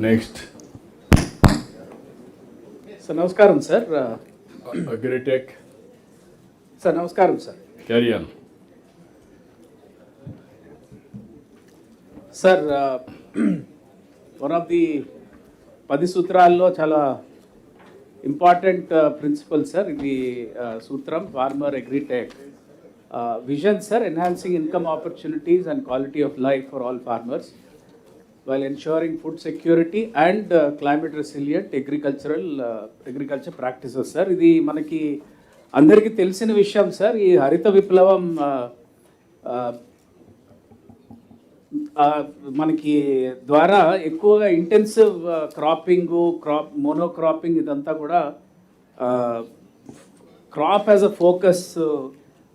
Next sir నమస్కారం sir. Agritech sir నమస్కారం sir. Carry on. Sir one of the 10 సూత్రాల్లో చాలా ఇంపార్టెంట్ ప్రిన్సిపల్ సార్ ఇది సూత్రం farmer agritech vision sir, enhancing income opportunities and quality of life for all farmers while ensuring food security and climate resilient agriculture practices sir. ఇది మనకి అందరికీ తెలిసిన విషయం sir. ఈ హరిత విప్లవం మనకి ద్వారా ఎక్కువగా ఇంటెన్సివ్ మోనోక్రాపింగ్ ఇదంతా కూడా crop as a focus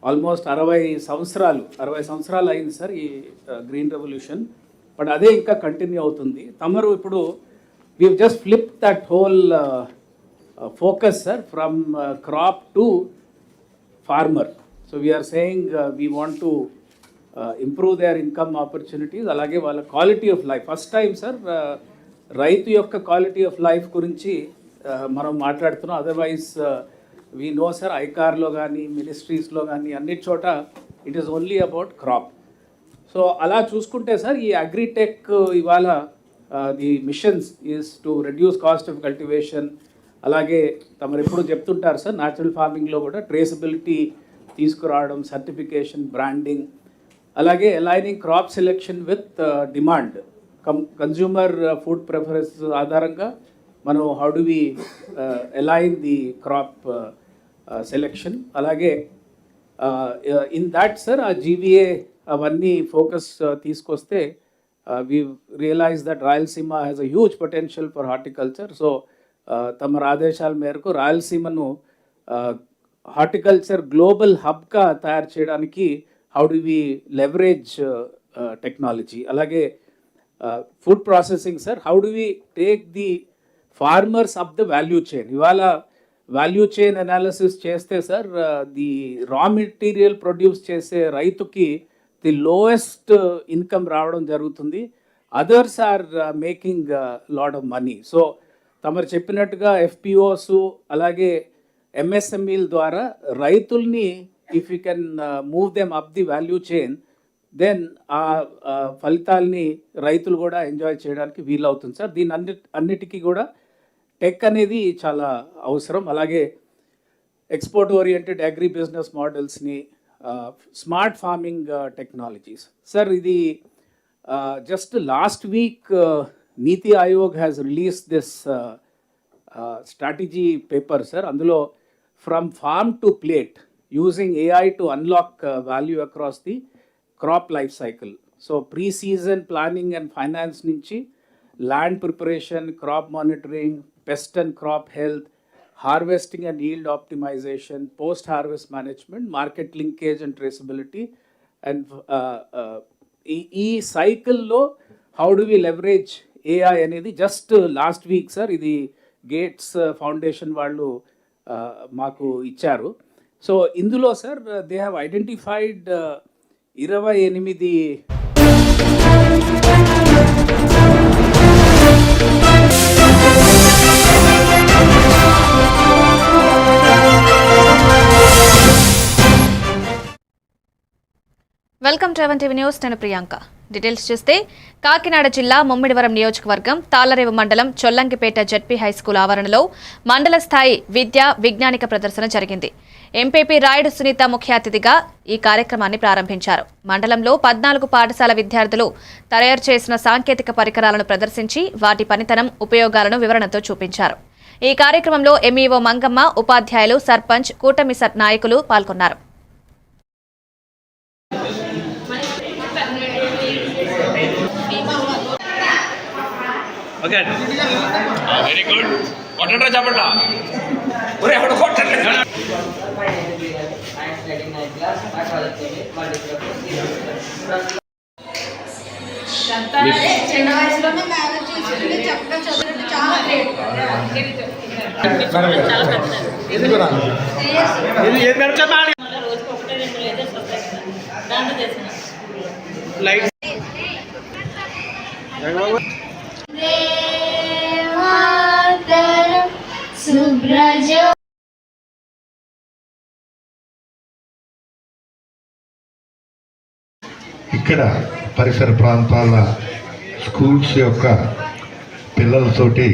almost 60 సంవత్సరాలు అయింది సార్ ఈ గ్రీన్ రెవల్యూషన్. బట్ అదే ఇంకా కంటిన్యూ అవుతుంది. తమరు ఇప్పుడు we just flip that whole focus sir from crop to farmer. So we are saying we want to improve their income opportunities, అలాగే వాళ్ళ quality of life. First time sir రైతు యొక్క quality of life గురించి మనం మాట్లాడుతున్నాం. అదర్వైజ్ వీ నో సార్ ఐకార్లో కానీ మినిస్ట్రీస్లో కానీ అన్ని చోట it is only about crop. So అలా చూసుకుంటే సార్ ఈ అగ్రిటెక్ ఇవాళ the missions is to reduce cost of cultivation. అలాగే తమరు ఎప్పుడు చెప్తుంటారు సార్ న్యాచురల్ ఫార్మింగ్లో కూడా ట్రేసబిలిటీ తీసుకురావడం, సర్టిఫికేషన్, బ్రాండింగ్, అలాగే aligning crop selection with demand, consumer food preference ఆధారంగా మనం how do we align the crop selection. అలాగే in that sir uh GVA అవన్నీ ఫోకస్ తీసుకొస్తే we realise that Rayalaseema has a huge potential for horticulture. So తమ ఆదేశాల మేరకు రాయలసీమను horticulture global హబ్గా తయారు చేయడానికి how do we leverage technology. అలాగే food processing sir, how do we take the farmers up the value chain. ఇవాళ వాల్యూ చైన్ అనాలిసిస్ చేస్తే sir the raw material produce చేసే రైతుకి ది లోయెస్ట్ ఇన్కమ్ రావడం జరుగుతుంది. Others are making lot of money. So తమరు చెప్పినట్టుగా FPOs అలాగే ఎంఎస్ఎంఈల ద్వారా రైతుల్ని if you can move them up the value chain, then ఆ ఫలితాల్ని రైతులు కూడా ఎంజాయ్ చేయడానికి వీలవుతుంది సార్. దీని అన్నిటికీ కూడా టెక్ అనేది చాలా అవసరం. అలాగే ఎక్స్పోర్ట్ ఓరియంటెడ్ అగ్రి బిజినెస్ మోడల్స్ని, స్మార్ట్ ఫార్మింగ్ టెక్నాలజీస్ సార్. ఇది just last week NITI Aayog has release this strategy paper sir. అందులో from farm to plate using AI to unlock value across the crop life cycle. So pre season planning and finance నుంచి land preparation, crop monitoring, pest and crop health, harvesting and yield optimization, post-harvest management, market linkage and traceability, and ఈ సైకిల్లో how do we leverage AI అనేది just last week sir ఇది Gates foundation వాళ్ళు మాకు ఇచ్చారు. So ఇందులో sir they have identified 28 welcome to TV news. నేను Priyanka. Details చూస్తే కాకినాడ జిల్లా ముమ్మిడివరం నియోజకవర్గం తాళ్లరేవు మండలం చొల్లంగిపేట జెడ్పీ హైస్కూల్ ఆవరణలో మండల స్థాయి విద్యా విజ్ఞానిక ప్రదర్శన జరిగింది. ఎంపీపీ రాయుడు సునీత ముఖ్య అతిథిగా ఈ కార్యక్రమాన్ని ప్రారంభించారు. మండలంలో 14 పాఠశాల విద్యార్థులు తయారు చేసిన సాంకేతిక పరికరాలను ప్రదర్శించి వాటి పనితనం, ఉపయోగాలను వివరణతో చూపించారు. ఈ కార్యక్రమంలో ఎంఈఓ మంగమ్మ, ఉపాధ్యాయులు, సర్పంచ్, కూటమి నాయకులు పాల్గొన్నారు. Okay. Very good. What are chapata? Ore appudu kottante. చిన్న వయసులోనే మ్యారేజ్ చేసుకుంటే చక్కగా చదువుకుంటే చాలా గ్రేట్. లైట్ ఇక్కడ పరిసర ప్రాంతాల స్కూల్స్ యొక్క పిల్లలతోటి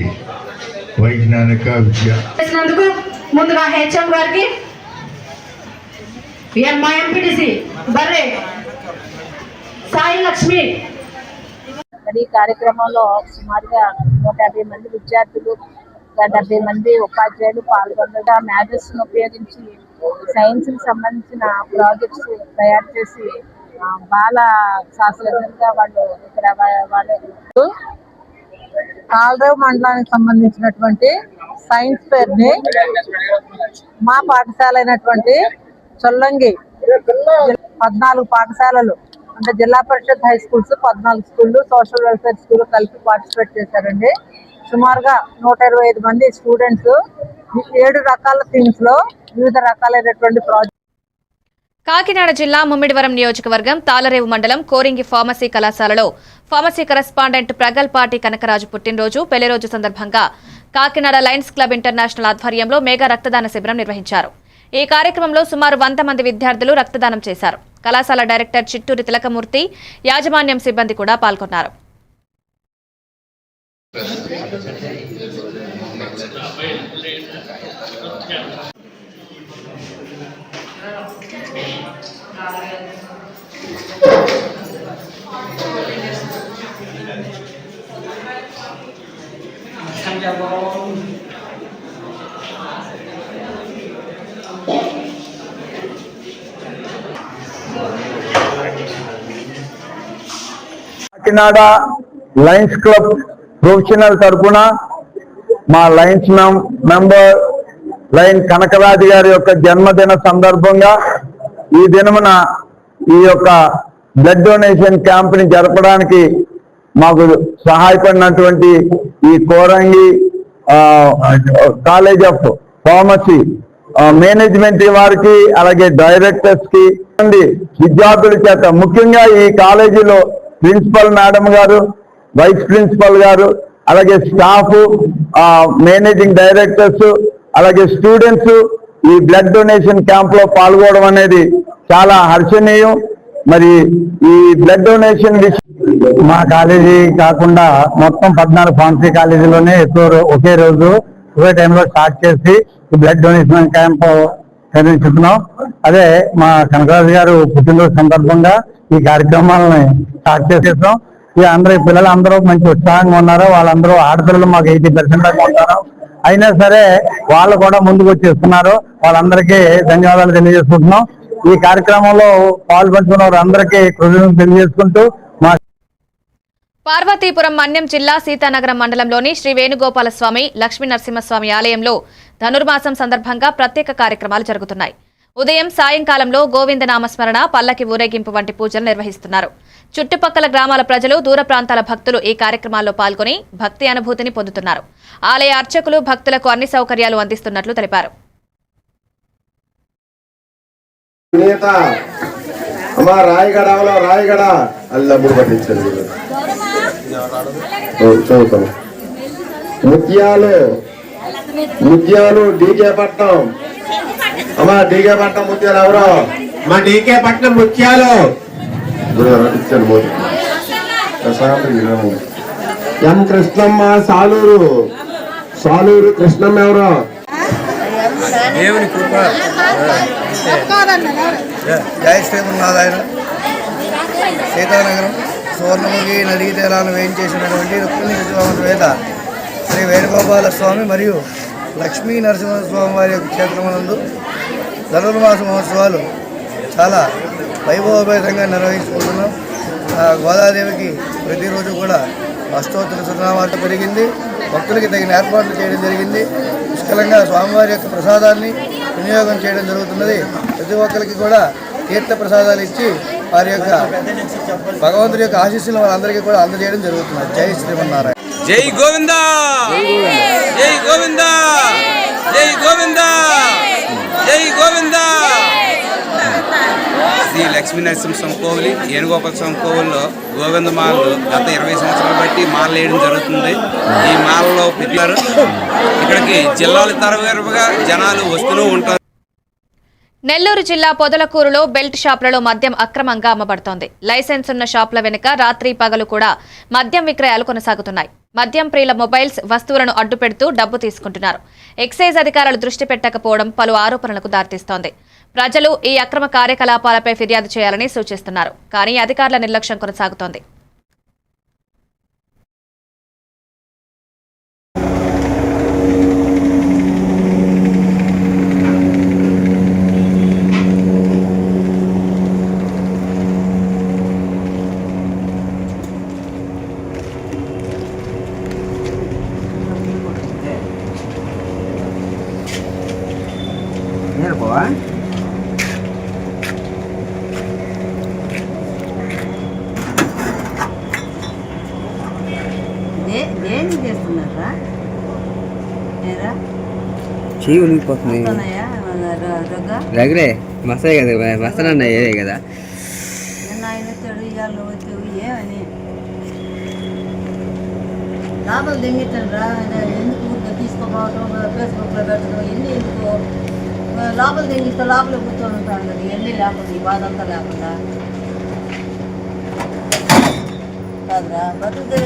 వైజ్ఞానిక విద్య చేసినందుకు ముందుగా హెచ్ఎం గారికి మా ఎంపీటీసీ బర్రే సాయి లక్ష్మి. ఈ కార్యక్రమంలో సుమారుగా 150 మంది విద్యార్థులు, 70 మంది ఉపాధ్యాయులు పాల్గొనగా మ్యాథ్స్ ఉపయోగించి సైన్స్ కి సంబంధించిన ప్రాజెక్ట్స్ తయారు చేసి బాల శాస్త్రజ్ఞులుగా వాళ్ళు ఇక్కడ కాలరేవు మండలానికి సంబంధించినటువంటి సైన్స్ ఫేర్ ని మా పాఠశాల అయినటువంటి చొల్లంగి 14 పాఠశాలలు అంటే జిల్లా పరిషత్ హై స్కూల్స్ 14 స్కూళ్ళు, సోషల్ వెల్ఫేర్ స్కూల్ కలిపి పార్టిసిపేట్ చేశారండి. సుమారుగా 125 మంది స్టూడెంట్స్ 7 రకాల థీమ్స్ లో వివిధ రకాలైనటువంటి ప్రాజెక్ట్. కాకినాడ జిల్లా ముమ్మిడివరం నియోజకవర్గం తాళరేవు మండలం కోరింగి ఫార్మసీ కళాశాలలో ఫార్మసీ కరెస్పాండెంట్ ప్రగల్పాటి కనకరాజు పుట్టినరోజు పెళ్లిరోజు సందర్భంగా కాకినాడ లయన్స్ క్లబ్ ఇంటర్నేషనల్ ఆధ్వర్యంలో మెగా రక్తదాన శిబిరం నిర్వహించారు. ఈ కార్యక్రమంలో సుమారు 100 మంది విద్యార్థులు రక్తదానం చేశారు. కళాశాల డైరెక్టర్ చిట్టూరి తిలకమూర్తి, యాజమాన్యం సిబ్బంది కూడా పాల్గొన్నారు. కాకినాడ లయన్స్ క్లబ్ ప్రొఫెషనల్ తరఫున మా లయన్స్ మెంబర్ లయన్ కనకరాజు గారి యొక్క జన్మదిన సందర్భంగా ఈ దినమున ఈ యొక్క బ్లడ్ డొనేషన్ క్యాంప్ ని జరపడానికి మాకు సహాయపడినటువంటి ఈ Korangi college of pharmacy management వారికి, అలాగే డైరెక్టర్స్ కి, విద్యార్థుల చేత, ముఖ్యంగా ఈ కాలేజీలో ప్రిన్సిపల్ మేడం గారు, వైస్ ప్రిన్సిపల్ గారు, అలాగే స్టాఫ్, మేనేజింగ్ డైరెక్టర్స్, అలాగే స్టూడెంట్స్ ఈ బ్లడ్ డొనేషన్ క్యాంప్ లో పాల్గొనడం అనేది చాలా హర్షణీయం. మరి ఈ బ్లడ్ డొనేషన్ మా కాలేజీ కాకుండా మొత్తం 14 ఫార్మసీ కాలేజీలోనే ఒకే రోజు ఒకే టైంలో స్టార్ట్ చేసి ఈ బ్లడ్ డొనేషన్ క్యాంప్ నిర్వహిస్తున్నాం. అదే మా కనకరాజు గారు పుట్టినరోజు సందర్భంగా ఈ కార్యక్రమాలని స్టార్ట్ చేసేసాం. ఈ పిల్లలు అందరూ మంచి ఉత్సాహంగా ఉన్నారు. వాళ్ళందరూ ఆడపిల్లలు మాకు 80% దాకా ఉంటారు. అయినా సరే వాళ్ళు కూడా ముందుకు వచ్చేస్తున్నారు. వాళ్ళందరికీ ధన్యవాదాలు తెలియజేసుకుంటున్నాం. ఈ కార్యక్రమంలో పాల్పంచుకున్న వారందరికీ కృతజ్ఞతలు తెలియజేసుకుంటూ మా పార్వతీపురం మన్యం జిల్లా సీతానగరం మండలంలోని శ్రీ వేణుగోపాలస్వామి లక్ష్మీ నరసింహస్వామి ఆలయంలో ధనుర్మాసం సందర్భంగా ప్రత్యేక కార్యక్రమాలు జరుగుతున్నాయి. ఉదయం సాయంకాలంలో గోవింద నామస్మరణ, పల్లకి ఊరేగింపు వంటి పూజలు నిర్వహిస్తున్నారు. చుట్టుపక్కల గ్రామాల ప్రజలు, దూర ప్రాంతాల భక్తులు ఈ కార్యక్రమాల్లో పాల్గొని భక్తి అనుభూతిని పొందుతున్నారు. ఆలయ అర్చకులు భక్తులకు అన్ని సౌకర్యాలు అందిస్తున్నట్లు తెలిపారు. ముత్యాలు డీకే పట్నం, అమ్మా డీకే పట్నం ముత్యాలు ఎవరో మా డీకే పట్నం ముత్యాలు ఎం కృష్ణమ్మ సాలూరు, సాలూరు కృష్ణమ్మ ఎవరో జై శ్రీమన్నారాయణ. సీతానగరం సువర్ణముఖి నదీ తీరాలను వేయించేసినటువంటి రుక్మిణి వేద శ్రీ వేణుగోపాల స్వామి మరియు లక్ష్మీ నరసింహస్వామి వారి యొక్క క్షేత్రమునందు ధనుర్మాస మహోత్సవాలు చాలా వైభవపేతంగా నిర్వహించుకుంటున్నాం. గోదాదేవికి ప్రతిరోజు కూడా అష్టోత్తర శతనామార్త పెరిగింది. భక్తులకి తగిన ఏర్పాట్లు చేయడం జరిగింది. పుష్కలంగా స్వామివారి యొక్క ప్రసాదాన్ని వినియోగం చేయడం జరుగుతున్నది. ప్రతి ఒక్కరికి కూడా తీర్థ ప్రసాదాలు ఇచ్చి వారి యొక్క భగవంతుడి యొక్క ఆశీస్సులు వాళ్ళందరికీ కూడా అందజేయడం జరుగుతున్నది. జై శ్రీమన్నారాయణ. జై గోవిందా, జై గోవిందా, జై గోవిందా, జై గోవిందా. శ్రీ లక్ష్మీ నరసింహస్వామి కోవిలి, వేణుగోపాల స్వామి కోవిల్లో గోవింద మాలలు గత 20 సంవత్సరాలు బట్టి మాలలు వేయడం జరుగుతుంది. ఈ మాలలో ఇక్కడికి జిల్లాల తరవేరుగా జనాలు వస్తూనే ఉంటారు. నెల్లూరు జిల్లా పొదలకూరులో బెల్ట్ షాపులలో మద్యం అక్రమంగా అమ్మబడుతోంది. లైసెన్స్ ఉన్న షాపుల వెనుక రాత్రి పగలు కూడా మద్యం విక్రయాలు కొనసాగుతున్నాయి. మద్యం ప్రియుల మొబైల్స్ వస్తువులను అడ్డుపెడుతూ డబ్బు తీసుకుంటున్నారు. ఎక్సైజ్ అధికారులు దృష్టి పెట్టకపోవడం పలు ఆరోపణలకు దారితీస్తోంది. ప్రజలు ఈ అక్రమ కార్యకలాపాలపై ఫిర్యాదు చేయాలని సూచిస్తున్నారు. కానీ అధికారుల నిర్లక్ష్యం కొనసాగుతోంది. చెయ్యి ఉనికిపోతుంది రగరే మసాయి కదా మసాలా ఏదే కదా లాభాలు తెంగిట్టండి ఎందుకు తీసుకోపోవటం ఫేస్బుక్లో పెట్టడం ఎన్ని ఎందుకు లోపల తెంగిస్తే లోపల కూర్చొని ఉంటాను కదా ఎన్ని లేకుండా ఈ బాధ అంతా లేకుండా కాదురా బతుకు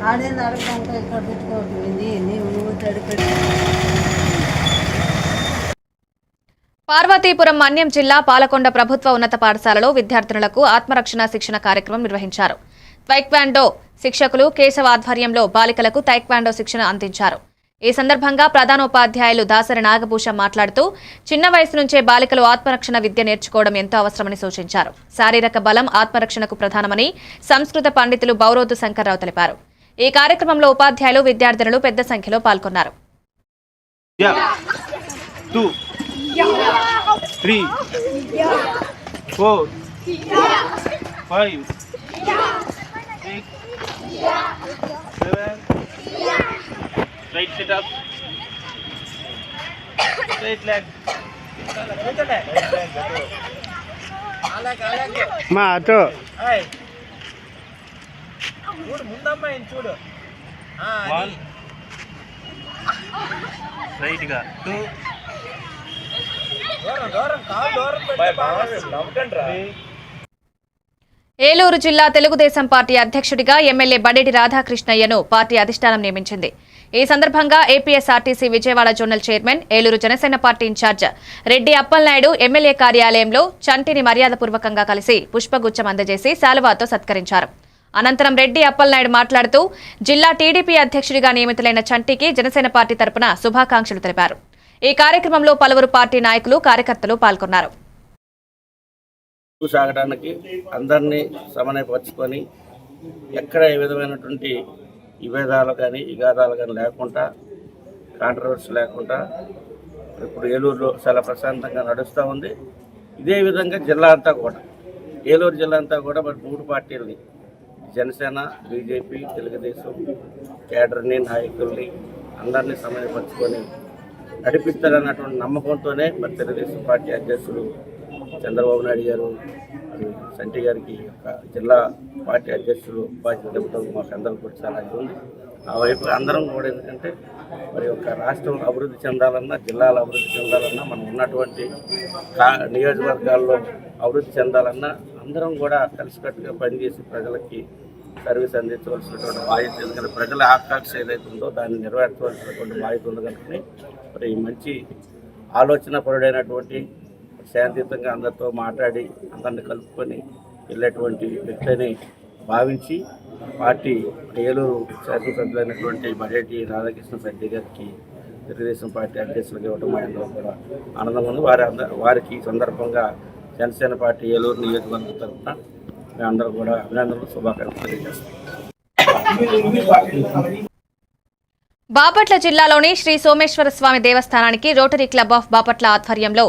ఆడేది అడగడానికి ఇక్కడ తెచ్చుకోవట్లేదు నువ్వు అడిగి పార్వతీపురం మన్యం జిల్లా పాలకొండ ప్రభుత్వ ఉన్నత పాఠశాలలో విద్యార్థినులకు ఆత్మరక్షణ శిక్షణ కార్యక్రమం నిర్వహించారు. తైక్వాండో శిక్షకులు కేశవ ఆధ్వర్యంలో బాలికలకు తైక్వాండో శిక్షణ అందించారు. ఈ సందర్భంగా ప్రధానోపాధ్యాయులు దాసరి నాగభూషం మాట్లాడుతూ చిన్న వయసు నుంచే బాలికలు ఆత్మరక్షణ విద్య నేర్చుకోవడం ఎంతో అవసరమని సూచించారు. శారీరక బలం ఆత్మరక్షణకు ప్రధానమని సంస్కృత పండితులు బౌరోతు శంకర్రావు తెలిపారు. ఈ కార్యక్రమంలో ఉపాధ్యాయులు విద్యార్థినులు పెద్ద సంఖ్యలో పాల్గొన్నారు. 3 4 5 6 7 right sit up straight leg మా అటు చూడు ముందమ్మా చూడు రైట్ గా 2 ఏలూరు జిల్లా తెలుగుదేశం పార్టీ అధ్యక్షుడిగా ఎమ్మెల్యే బడేటి రాధాకృష్ణయ్యను పార్టీ అధిష్టానం నియమించింది. ఈ సందర్భంగా APSRTC Vijayawada zonal chairman, Eluru Janasena party incharge Reddy Appalanaidu MLA కార్యాలయంలో చంటిని మర్యాదపూర్వకంగా కలిసి పుష్పగుచ్చం అందజేసి శాలువాతో సత్కరించారు. అనంతరం రెడ్డి అప్పలనాయుడు మాట్లాడుతూ జిల్లా టీడీపీ అధ్యక్షుడిగా నియమితులైన చంటికి జనసేన పార్టీ తరపున శుభాకాంక్షలు తెలిపారు. ఈ కార్యక్రమంలో పలువురు పార్టీ నాయకులు కార్యకర్తలు పాల్గొన్నారు. సాగడానికి అందరినీ సమన్వయపరుచుకొని ఎక్కడ ఏ విధమైనటువంటి విభేదాలు కానీ విఘాతాలు కానీ లేకుండా కాంట్రవర్సీ లేకుండా ఇప్పుడు ఏలూరులో చాలా ప్రశాంతంగా నడుస్తూ ఉంది. ఇదే విధంగా జిల్లా అంతా కూడా ఏలూరు జిల్లా అంతా కూడా మరి 3 పార్టీలని జనసేన, బీజేపీ, తెలుగుదేశం కేడర్ని నాయకుల్ని అందరినీ సమన్వయపరుచుకొని నడిపిస్తారన్నటువంటి నమ్మకంతోనే మరి తెలుగుదేశం పార్టీ అధ్యక్షులు చంద్రబాబు నాయుడు గారు సంటి గారికి జిల్లా పార్టీ అధ్యక్షులు బాధ్యత ఇవ్వడం మాకు అందరం కూడా చాలా ఉంది. ఆ వైపు అందరం కూడా ఎందుకంటే మరి యొక్క రాష్ట్రం అభివృద్ధి చెందాలన్నా, జిల్లాలో అభివృద్ధి చెందాలన్నా, మనం ఉన్నటువంటి నియోజకవర్గాల్లో అభివృద్ధి చెందాలన్నా అందరం కూడా కలిసికట్టుగా పనిచేసి ప్రజలకి సర్వీస్ అందించవలసినటువంటి బాధ్యత, ఎందుకంటే ప్రజల ఆకాంక్ష ఏదైతే ఉందో దాన్ని నెరవేర్చవలసినటువంటి బాధ్యత ఉంది. కనుక మరి మంచి ఆలోచన పరుడైనటువంటి శాంతియుతంగా అందరితో మాట్లాడి అందరిని కలుపుకొని వెళ్ళేటువంటి వ్యక్తిని భావించి పార్టీ ఏలూరు శాసనసభ్యులైనటువంటి బడేటి రాధాకృష్ణ రెడ్డి గారికి తెలుగుదేశం పార్టీ అధ్యక్షులకు ఇవ్వడం మా అందరూ కూడా ఆనందంగా ఉంది. వారికి ఈ సందర్భంగా జనసేన పార్టీ ఏలూరు నియోజకవర్గం తరఫున మేమందరూ కూడా అభినందనలు, శుభాకాంక్షలు తెలియజేస్తాం. బాపట్ల జిల్లాలోని శ్రీ సోమేశ్వర స్వామి దేవస్థానానికి రోటరీ క్లబ్ ఆఫ్ బాపట్ల ఆధ్వర్యంలో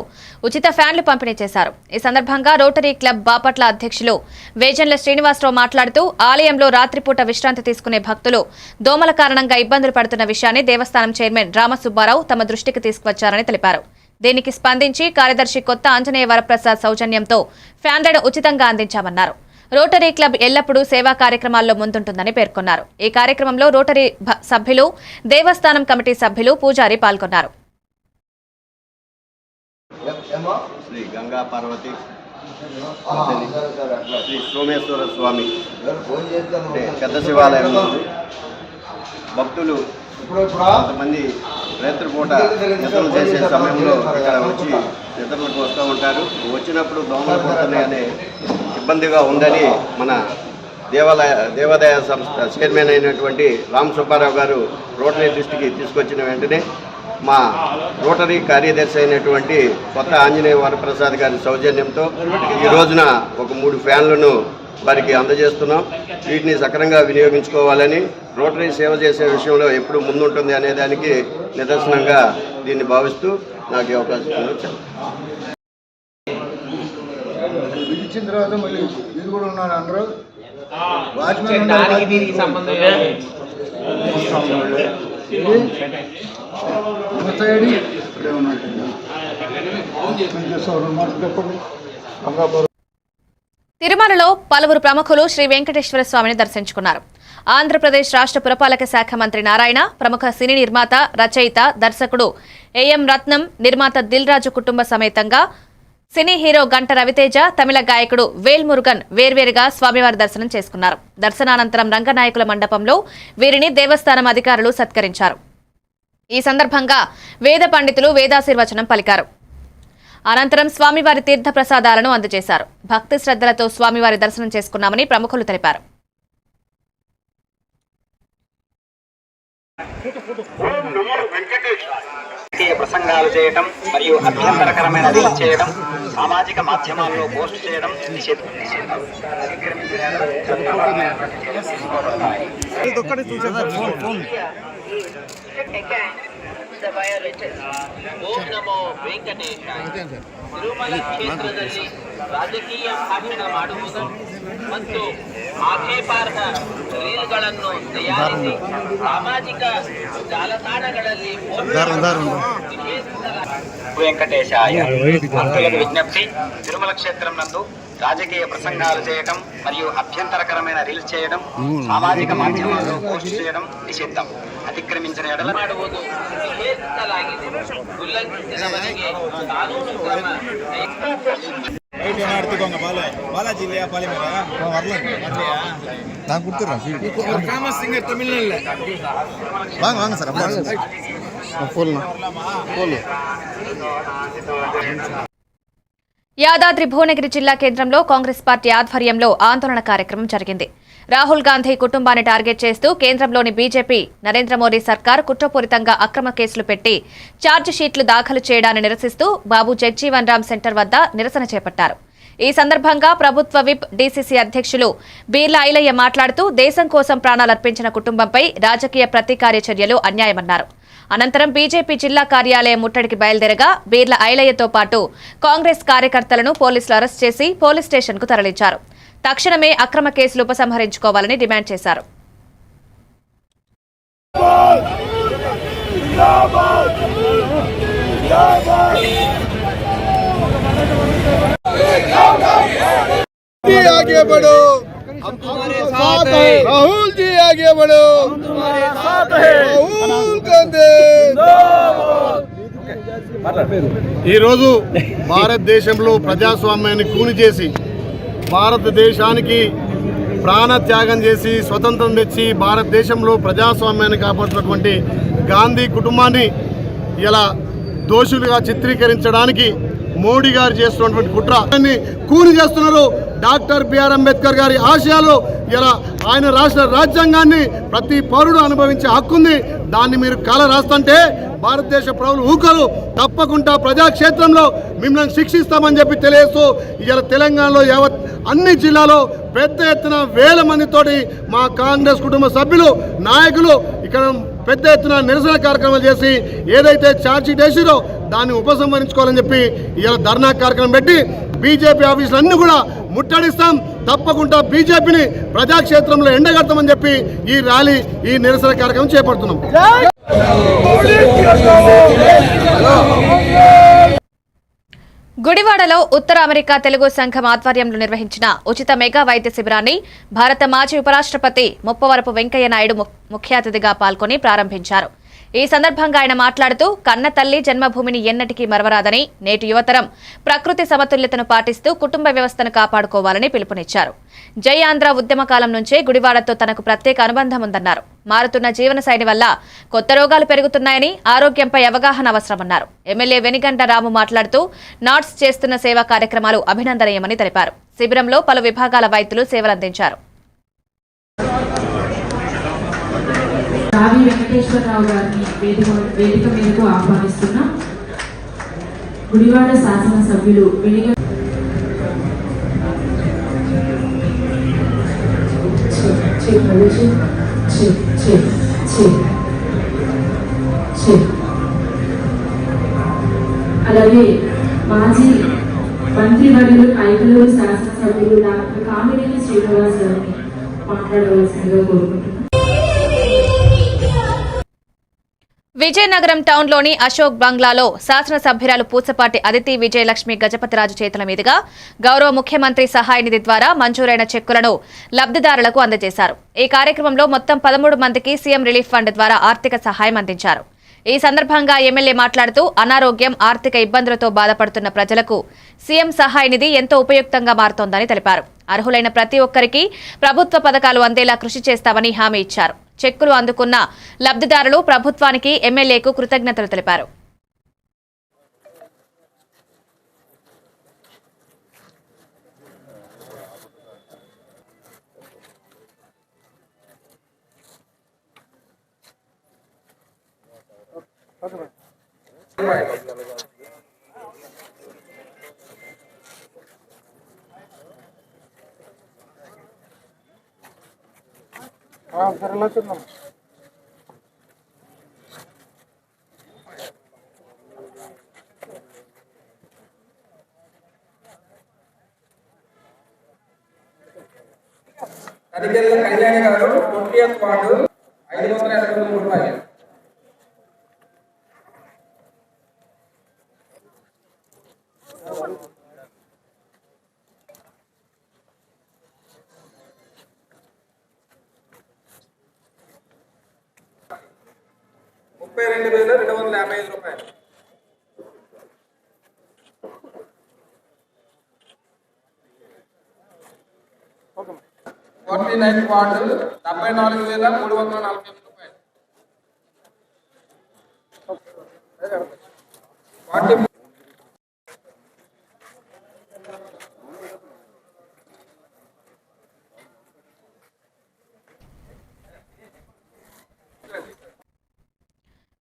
ఉచిత ఫ్యాన్లు పంపిణీ చేశారు. ఈ సందర్భంగా రోటరీ క్లబ్ బాపట్ల అధ్యక్షులు వేజన్ల శ్రీనివాసరావు మాట్లాడుతూ ఆలయంలో రాత్రిపూట విశ్రాంతి తీసుకునే భక్తులు దోమల కారణంగా ఇబ్బందులు పడుతున్న విషయాన్ని దేవస్థానం చైర్మన్ రామసుబ్బారావు తమ దృష్టికి తీసుకువచ్చారని తెలిపారు. దీనికి స్పందించి కార్యదర్శి కొత్త ఆంజనేయ వరప్రసాద్ సౌజన్యంతో ఫ్యాన్లను ఉచితంగా అందించామన్నారు. రోటరీ క్లబ్ ఎల్లప్పుడూ సేవా కార్యక్రమాల్లో ముందుంటుందని పేర్కొన్నారు. ఈ కార్యక్రమంలో రోటరీ సభ్యులు, దేవస్థానం కమిటీ సభ్యులు, పూజారి పాల్గొన్నారు. గంగా పార్వతి శ్రీ సోమేశ్వర స్వామి అంటే పెద్ద శివాలయం ఉంది. భక్తులు కొంతమంది రాత్రిపూట నిద్రలు చేసే సమయంలో ఇక్కడ వచ్చి నిద్రలకు వస్తూ ఉంటారు. వచ్చినప్పుడు దోమలు పోతున్నాయనే ఇబ్బందిగా ఉందని మన దేవాదాయ సంస్థ చైర్మన్ అయినటువంటి రామ్ సుబ్బారావు గారు రోటరీ దృష్టికి తీసుకొచ్చిన వెంటనే మా రోటరీ కార్యదర్శి అయినటువంటి కొత్త ఆంజనేయ వరప్రసాద్ గారి సౌజన్యంతో ఈ రోజున ఒక 3 ఫ్యాన్లను వారికి అందజేస్తున్నాం. వీటిని సక్రమంగా వినియోగించుకోవాలని, రోటరీ సేవ చేసే విషయంలో ఎప్పుడు ముందుంటుంది అనే దానికి నిదర్శనంగా దీన్ని భావిస్తూ నాకు ఈ అవకాశం వచ్చాను. ఇచ్చిన తర్వాత మళ్ళీ ఇది కూడా ఉన్నారు అందరూ వాచ్మెన్ తిరుమలలో పలువురు ప్రముఖులు శ్రీ వెంకటేశ్వర స్వామిని దర్శించుకున్నారు. ఆంధ్రప్రదేశ్ రాష్ట్ర పురపాలక శాఖ మంత్రి నారాయణ, ప్రముఖ సినీ నిర్మాత, రచయిత, దర్శకుడు ఏఎం రత్నం, నిర్మాత దిల్ రాజు కుటుంబ సమేతంగా సినీ హీరో గంట రవితేజ, తమిళ గాయకుడు వేల్ మురుగన్ వేర్వేరుగా స్వామివారి దర్శనం చేసుకున్నారు. దర్శనానంతరం రంగనాయకుల మండపంలో వీరిని దేవస్థానం అధికారులు సత్కరించారు. ఈ సందర్భంగా వేద పండితులు వేదాశీర్వచనం పలికారు. అనంతరం స్వామివారి తీర్థ ప్రసాదాలను అందజేశారు. భక్తి శ్రద్ధలతో స్వామివారి దర్శనం చేసుకున్నామని ప్రముఖులు తెలిపారు. ప్రసంగాలు చేయడం మరియు అభ్యంతరకరమైన రీల్స్ చేయడం, సామాజిక మాధ్యమాల్లో పోస్ట్ చేయడం నిషేధం. ಓಂ ನಮೋ ವೆಂಕಟೇಶಾಯ. ತಿರುಮಲ ಕ್ಷೇತ್ರದಲ್ಲಿ ರಾಜಕೀಯ ಭಾಷಣ ಮಾಡುವುದು ಮತ್ತು ಆಕ್ಷೇಪಾರ್ಹ ರೀಲ್ಗಳನ್ನು ತಯಾರಿಸಿ ಸಾಮಾಜಿಕ ಜಾಲತಾಣಗಳಲ್ಲಿ వెంకటేశాయ. భక్తులకు విజ్ఞప్తి, తిరుమల క్షేత్రం నందు రాజకీయ ప్రసంగాలు చేయడం మరియు అభ్యంతరకరమైన రీల్స్ చేయడం, సామాజిక మాధ్యమాల్లో పోస్ట్ చేయడం నిషిద్ధం. అతిక్రమించిన ఎడల ಮಾಡುವುದು ನಿಷೇಧಿಸಲಾಗಿದೆ. ಉಲ್ಲಂಘಿಸಿದವರಿಗೆ ಕಾನೂನು ಕ್ರಮ. యాదాద్రి భువనగిరి జిల్లా కేంద్రంలో కాంగ్రెస్ పార్టీ ఆధ్వర్యంలో ఆందోళన కార్యక్రమం జరిగింది. రాహుల్ గాంధీ కుటుంబాన్ని టార్గెట్ చేస్తూ కేంద్రంలోని బీజేపీ నరేంద్ర మోదీ సర్కార్ కుట్రపూరితంగా అక్రమ కేసులు పెట్టి ఛార్జ్ షీట్లు దాఖలు చేయడాన్ని నిరసిస్తూ బాబు జగ్జీవన్ రామ్ సెంటర్ వద్ద నిరసన చేపట్టారు. ఈ సందర్భంగా ప్రభుత్వ విప్ డీసీసీ అధ్యక్షులు బీర్లా ఐలయ్య మాట్లాడుతూ దేశం కోసం ప్రాణాలర్పించిన కుటుంబంపై రాజకీయ ప్రతీకార్య చర్యలు అన్యాయమన్నారు. అనంతరం బీజేపీ జిల్లా కార్యాలయం ముట్టడికి బయలుదేరగా బీర్లా ఐలయ్యతో పాటు కాంగ్రెస్ కార్యకర్తలను పోలీసులు అరెస్ట్ చేసి పోలీస్ స్టేషన్కు తరలించారు. తక్షణమే అక్రమ కేసులు ఉపసంహరించుకోవాలని డిమాండ్ చేశారు. आगे बढ़ो, हम तुम्हारे साथ हैं। राहुल जी आगे बढ़ो, हम तुम्हारे साथ हैं। राहुल गांधी ఈ రోజు భారతదేశంలో ప్రజాస్వామ్యాన్ని కూని చేసి భారతదేశానికి ప్రాణత్యాగం చేసి స్వతంత్రం తెచ్చి భారతదేశంలో ప్రజాస్వామ్యాన్ని కాపాడుతున్నటువంటి గాంధీ కుటుంబాన్ని ఇలా దోషులుగా చిత్రీకరించడానికి మోడీ గారు చేస్తున్నటువంటి కుట్రాన్ని కూని చేస్తున్నారు. డాక్టర్ బిఆర్ అంబేద్కర్ గారి ఆశయాలు ఇలా ఆయన రాష్ట్ర రాజ్యాంగాన్ని ప్రతి పౌరుడు అనుభవించే హక్కుంది. దాన్ని మీరు కాల రాస్తుంటే భారతదేశ ప్రజలు ఊకలు తప్పకుండా ప్రజాక్షేత్రంలో మిమ్మల్ని శిక్షిస్తామని చెప్పి తెలియజేస్తూ ఇలా తెలంగాణలో యావత్ అన్ని జిల్లాలో పెద్ద ఎత్తున వేల మందితోటి మా కాంగ్రెస్ కుటుంబ సభ్యులు నాయకులు ఇక్కడ పెద్ద ఎత్తున నిరసన కార్యక్రమాలు చేసి ఏదైతే ఛార్జ్షీట్ వేసిరో దాన్ని ఉపసంహరించుకోవాలని చెప్పి ఇలా ధర్నా కార్యక్రమం పెట్టి బీజేపీ ఆఫీసులన్నీ కూడా ముట్టడిస్తాం. తప్పకుండా బీజేపీని ప్రజాక్షేత్రంలో ఎండగడతామని చెప్పి ఈ ర్యాలీ ఈ నిరసన కార్యక్రమం చేపడుతున్నాం. గుడివాడలో ఉత్తర అమెరికా తెలుగు సంఘం ఆధ్వర్యంలో నిర్వహించిన ఉచిత మెగా వైద్య శిబిరాన్ని భారత మాజీ ఉపరాష్ట్రపతి ముప్పవరపు వెంకయ్య నాయుడు ముఖ్య అతిథిగా పాల్గొని ప్రారంభించారు. ఈ సందర్భంగా ఆయన మాట్లాడుతూ కన్న తల్లి జన్మభూమిని ఎన్నటికీ మరవరాదని, నేటి యువతరం ప్రకృతి సమతుల్యతను పాటిస్తూ కుటుంబ వ్యవస్థను కాపాడుకోవాలని పిలుపునిచ్చారు. జై ఆంధ్ర ఉద్యమకాలం నుంచే గుడివాడతో తనకు ప్రత్యేక అనుబంధం ఉందన్నారు. మారుతున్న జీవనశైలి వల్ల కొత్త రోగాలు పెరుగుతున్నాయని, ఆరోగ్యంపై అవగాహన అవసరమన్నారు. ఎమ్మెల్యే వెనిగంట రాము మాట్లాడుతూ నాట్స్ చేస్తున్న సేవా కార్యక్రమాలు అభినందనీయమని తెలిపారు. శిబిరంలో పలు విభాగాల వైద్యులు సేవలందించారు. రావి వెంకటేశ్వరరావు గారిని వేదిక మీదకు ఆహ్వానిస్తున్నాం. గుడివాడ శాసనసభ్యులు వెలిగ అలాగే మాజీ మంత్రివర్యులు ఐకలూరు శాసనసభ్యులు డాక్టర్ కామినేని శ్రీనివాస్ గారిని మాట్లాడవలసిందిగా కోరుకుంటున్నాం. విజయనగరం టౌన్లోని అశోక్ బంగ్లాలో శాసనసభ్యురాలు పూసపాటి అదితి విజయలక్ష్మి గజపతిరాజు చేతుల మీదుగా గౌరవ ముఖ్యమంత్రి సహాయ నిధి ద్వారా మంజూరైన చెక్కులను లబ్ధిదారులకు అందజేశారు. ఈ కార్యక్రమంలో మొత్తం 13 మందికి సీఎం రిలీఫ్ ఫండ్ ద్వారా ఆర్థిక సహాయం అందించారు. ఈ సందర్భంగా ఎమ్మెల్యే మాట్లాడుతూ అనారోగ్యం, ఆర్థిక ఇబ్బందులతో బాధపడుతున్న ప్రజలకు సీఎం సహాయ నిధి ఎంతో ఉపయుక్తంగా మారుతోందని తెలిపారు. అర్హులైన ప్రతి ఒక్కరికి ప్రభుత్వ పథకాలు అందేలా కృషి చేస్తామని హామీ ఇచ్చారు. చెక్కులు అందుకున్న లబ్ధిదారులు ప్రభుత్వానికి, ఎమ్మెల్యేకు కృతజ్ఞతలు తెలిపారు. కళ్యాణి గారు 20th వార్డు 583 రూపాయలు. రూపాయలు. 49th వార్డు 74,348 రూపాయలు.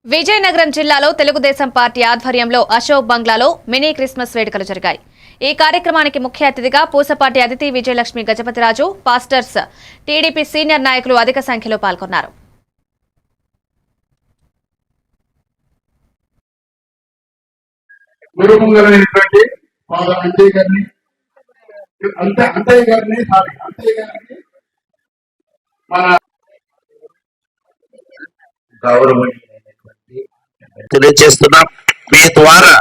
విజయనగరం జిల్లాలో తెలుగుదేశం పార్టీ ఆధ్వర్యంలో అశోక్ బంగ్లాలో మినీ క్రిస్మస్ వేడుకలు జరిగాయి. ఈ కార్యక్రమానికి ముఖ్య అతిథిగా Pusapati Aditi Vijayalakshmi Gajapathiraju, pastors, TDP senior నాయకులు అధిక సంఖ్యలో పాల్గొన్నారు. తెలియజేస్తున్నాం. మీ ద్వారా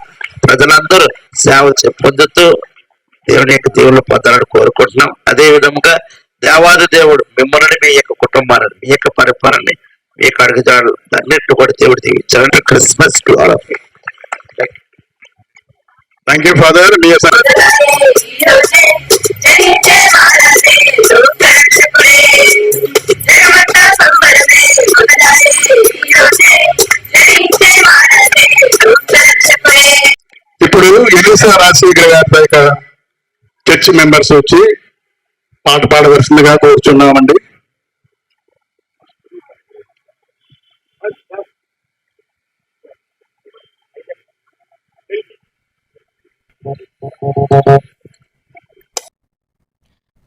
ప్రజలందరూ సేవ పొందుతూ దేవుని యొక్క దేవుళ్ళు పొందాలని కోరుకుంటున్నాం. అదే విధంగా దేవాది దేవుడు మిమ్మల్ని, మీ యొక్క కుటుంబాన్ని, మీ యొక్క పరిపాలనని, మీ యొక్క అడుగుజాడలు అన్నింటినీ కూడా దేవుడు దీవించాలంటే Christmas to all of you. Thank you father. మీ ఇప్పుడు ఎలిసా రాజశేఖర్ గారి చర్చ్ మెంబర్స్ వచ్చి పాట పాడవలసిందిగా కోరుచున్నామండి.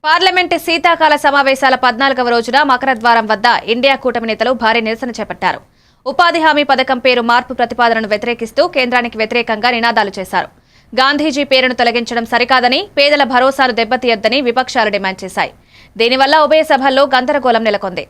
పార్లమెంటు శీతాకాల సమావేశాల 14వ రోజున మకరద్వారం వద్ద ఇండియా కూటమి నేతలు భారీ నిరసన చేపట్టారు. ఉపాధి హామీ పథకం పేరు మార్పు ప్రతిపాదనను వ్యతిరేకిస్తూ కేంద్రానికి వ్యతిరేకంగా నినాదాలు చేశారు. గాంధీజీ పేరును తొలగించడం సరికాదని, పేదల భరోసాను దెబ్బతీయొద్దని విపక్షాలు డిమాండ్ చేశాయి. దీనివల్ల ఉభయ సభల్లో గందరగోళం నెలకొంది.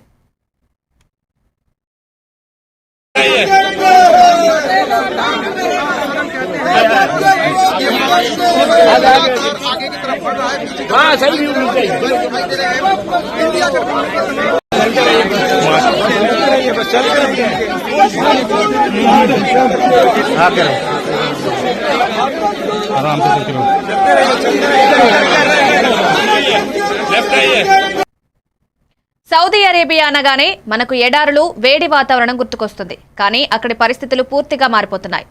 సౌదీ అరేబియా అనగానే మనకు ఎడారులు, వేడి వాతావరణం గుర్తుకొస్తుంది. కానీ అక్కడి పరిస్థితులు పూర్తిగా మారిపోతున్నాయి.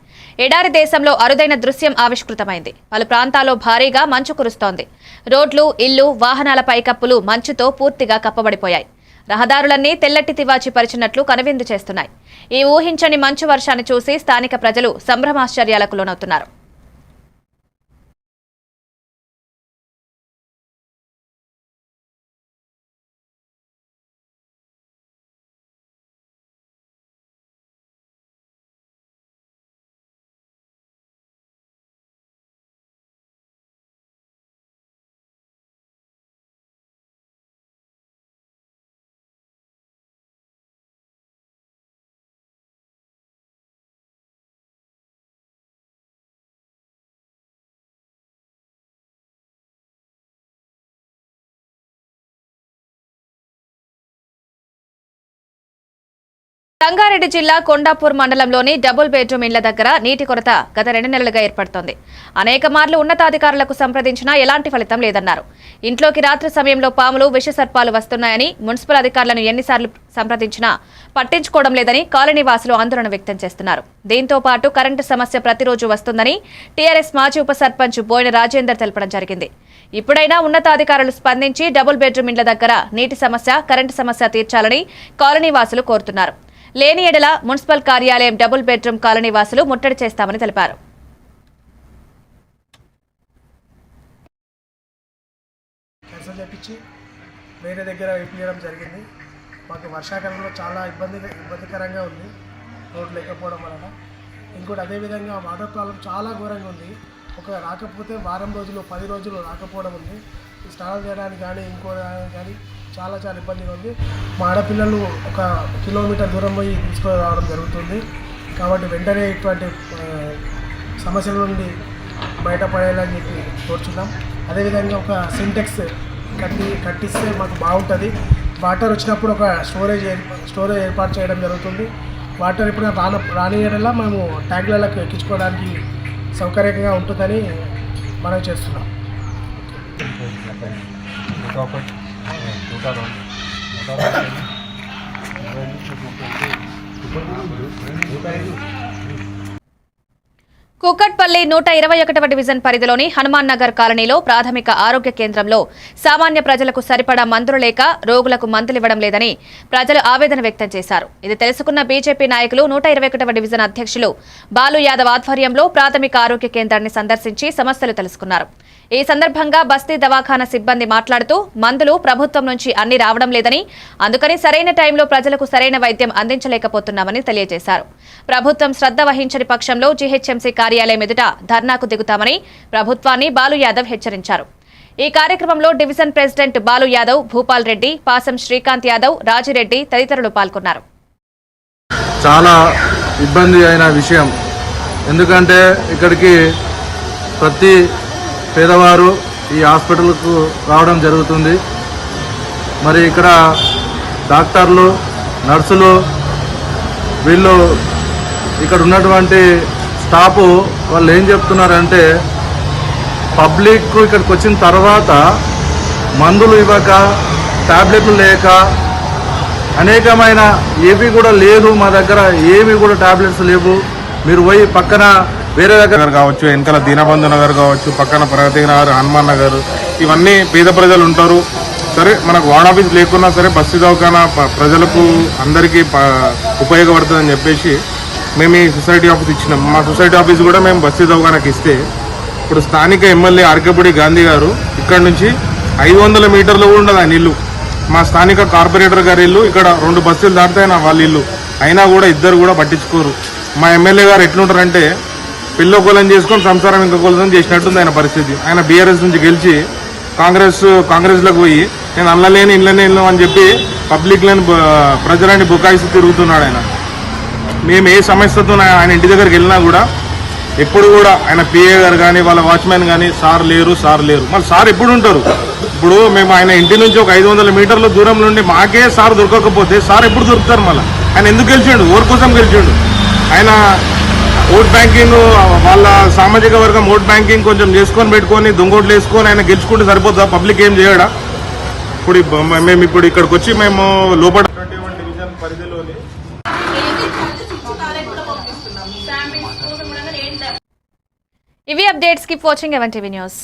ఎడారి దేశంలో అరుదైన దృశ్యం ఆవిష్కృతమైంది. పలు ప్రాంతాల్లో భారీగా మంచు కురుస్తోంది. రోడ్లు, ఇళ్లు, వాహనాల పైకప్పులు మంచుతో పూర్తిగా కప్పబడిపోయాయి. రహదారులన్నీ తెల్లటి తివాచి పరిచినట్లు కనువిందు చేస్తున్నాయి. ఈ ఊహించని మంచు వర్షాన్ని చూసి స్థానిక ప్రజలు సంభ్రమాశ్చర్యాలకు లోనవుతున్నారు. రంగారెడ్డి జిల్లా కొండాపూర్ మండలంలోని డబుల్ బెడ్రూమ్ ఇళ్ల దగ్గర నీటి కొరత గత 2 నెలలుగా ఏర్పడుతోంది. అనేక మార్లు ఉన్నతాధికారులకు సంప్రదించినా ఎలాంటి ఫలితం లేదన్నారు. ఇంట్లోకి రాత్రి సమయంలో పాములు, విషసర్పాలు వస్తున్నాయని, మున్సిపల్ అధికారులను ఎన్నిసార్లు సంప్రదించినా పట్టించుకోవడం లేదని కాలనీ వాసులు ఆందోళన వ్యక్తం చేస్తున్నారు. దీంతో పాటు కరెంటు సమస్య ప్రతిరోజు వస్తుందని టీఆర్ఎస్ మాజీ ఉప సర్పంచ్ బోయిన రాజేందర్ తెలపడం జరిగింది. ఇప్పుడైనా ఉన్నతాధికారులు స్పందించి డబుల్ బెడ్రూమ్ ఇళ్ల దగ్గర నీటి సమస్య, కరెంటు సమస్య తీర్చాలని కాలనీ వాసులు కోరుతున్నారు. లేని ఎడల మున్సిపల్ కార్యాలయం డబుల్ బెడ్రూమ్ కాలనీ వాసులు ముట్టడి చేస్తామని తెలిపారు. వేరే దగ్గర ఇప్పించడం జరిగింది. మాకు వర్షాకాలంలో చాలా ఇబ్బందికరంగా ఉంది రోడ్లు లేకపోవడం వలన. ఇంకోటి అదేవిధంగా వాటర్ ప్రాబ్లం చాలా ఘోరంగా ఉంది. రాకపోతే వారం రోజులు 10 రోజులు రాకపోవడం ఉంది. స్నానం చేయడానికి కానీ ఇంకో కానీ చాలా ఇబ్బందిగా ఉంది. మా ఆడపిల్లలు 1 కిలోమీటర్ దూరం పోయి తీసుకురావడం జరుగుతుంది. కాబట్టి వెంటనే ఇటువంటి సమస్యల నుండి బయటపడేయాలని చెప్పి కోరుచున్నాం. అదేవిధంగా ఒక సింటెక్స్ కట్టిస్తే మాకు బాగుంటుంది. వాటర్ వచ్చినప్పుడు ఒక స్టోరేజ్ ఏర్పాటు చేయడం జరుగుతుంది. వాటర్ ఇప్పుడు రానియడల్లా మేము ట్యాంకులకు ఎక్కించుకోవడానికి సౌకర్యంగా ఉంటుందని మనం చేస్తున్నాం. కుక్కట్పల్లి 121వ డివిజన్ పరిధిలోని హనుమాన్ నగర్ కాలనీలో ప్రాథమిక ఆరోగ్య కేంద్రంలో సామాన్య ప్రజలకు సరిపడా మందులు లేక రోగులకు మందులివ్వడం లేదని ప్రజలు ఆవేదన వ్యక్తం చేశారు. ఇది తెలుసుకున్న బీజేపీ నాయకులు 121వ డివిజన్ అధ్యక్షులు బాలు యాదవ్ ఆధ్వర్యంలో ప్రాథమిక ఆరోగ్య కేంద్రాన్ని సందర్శించి సమస్యలు తెలుసుకున్నారు. ఈ సందర్భంగా బస్తీ దవాఖానా సిబ్బంది మాట్లాడుతూ మందులు ప్రభుత్వం నుంచి అన్ని రావడం లేదని, అందుకని సరైన టైంలో ప్రజలకు సరైన వైద్యం అందించలేకపోతున్నామని తెలియజేశారు. ప్రభుత్వం శ్రద్ధ వహించని పక్షంలో జీహెచ్ఎంసీ కార్యాలయం ఎదుట ధర్నాకు దిగుతామని ప్రభుత్వాన్ని బాలు యాదవ్ హెచ్చరించారు. ఈ కార్యక్రమంలో డివిజన్ ప్రెసిడెంట్ బాలు యాదవ్, భూపాల్ రెడ్డి, పాసం శ్రీకాంత్ యాదవ్, రాజిరెడ్డి తదితరులు పాల్గొన్నారు. చాలా ఇబ్బంది అయిన విషయం. ఎందుకంటే ఇక్కడికి ప్రతి పేదవారు ఈ హాస్పిటల్కు రావడం జరుగుతుంది. మరి ఇక్కడ డాక్టర్లు, నర్సులు, వీళ్ళు ఇక్కడ ఉన్నటువంటి స్టాఫ్ వాళ్ళు ఏం చెప్తున్నారంటే పబ్లిక్ ఇక్కడికి వచ్చిన తర్వాత మందులు ఇవ్వక, టాబ్లెట్లు లేక, అనేకమైన ఏవి కూడా లేదు మా దగ్గర, ఏవి కూడా టాబ్లెట్స్ లేవు. మీరు పోయి పక్కన వేరే దగ్గర కావచ్చు, వెనకాల దీనబంధు నగర్ కావచ్చు, పక్కన ప్రగతి నగర్, హనుమాన్ నగర్, ఇవన్నీ పేద ప్రజలు ఉంటారు. సరే మనకు వార్డ్ ఆఫీస్ లేకున్నా సరే బస్తీ దవాఖానా ప్రజలకు అందరికీ ఉపయోగపడుతుందని చెప్పేసి మేము ఈ సొసైటీ ఆఫీస్ ఇచ్చినాం. మా సొసైటీ ఆఫీస్ కూడా మేము బస్తీ దవాఖానాకి ఇస్తే ఇప్పుడు స్థానిక ఎమ్మెల్యే ఆర్కేపూడి గాంధీ గారు ఇక్కడ నుంచి 500 మీటర్లు కూడా ఉండదు ఆయన ఇల్లు. మా స్థానిక కార్పొరేటర్ గారి ఇల్లు ఇక్కడ 2 బస్సులు దాటితే వాళ్ళ ఇల్లు, అయినా కూడా ఇద్దరు కూడా పట్టించుకోరు. మా ఎమ్మెల్యే గారు ఎట్లుంటారంటే పిల్ల కొలం చేసుకొని సంసారం ఇంకో కొలం చేసినట్టుంది ఆయన పరిస్థితి. ఆయన బీఆర్ఎస్ నుంచి గెలిచి కాంగ్రెస్లోకి పోయి నేను అల్లలేని ఇళ్ళనే ఇల్లు అని చెప్పి పబ్లిక్లను ప్రజలని బుకాయిస్తూ తిరుగుతున్నాడు ఆయన. మేము ఏ సమస్యతో ఆయన ఇంటి దగ్గరికి వెళ్ళినా కూడా ఎప్పుడు కూడా ఆయన పిఏ గారు కానీ వాళ్ళ వాచ్మెన్ కానీ సార్ లేరు మళ్ళీ సార్ ఎప్పుడు ఉంటారు. ఇప్పుడు మేము ఆయన ఇంటి నుంచి ఒక 500 మీటర్ల దూరం నుండి మాకే సార్ దొరకకపోతే సార్ ఎప్పుడు దొరుకుతారు? మళ్ళీ ఆయన ఎందుకు గెలిచిండు? ఓటు కోసం గెలిచిండు. ఆయన ఓట్ బ్యాంకింగ్, వాళ్ళ సామాజిక వర్గం ఓట్ బ్యాంకింగ్ కొంచెం చేసుకొని పెట్టుకొని దొంగోట్లు వేసుకొని ఆయన గెలుచుకుంటే సరిపోతుందా? పబ్లిక్ ఏం చేయడా? ఇప్పుడు మేము ఇప్పుడు ఇక్కడికి వచ్చి మేము లోపల డివిజన్ పరిధిలోని ఇవి updates. Keep watching even TV news.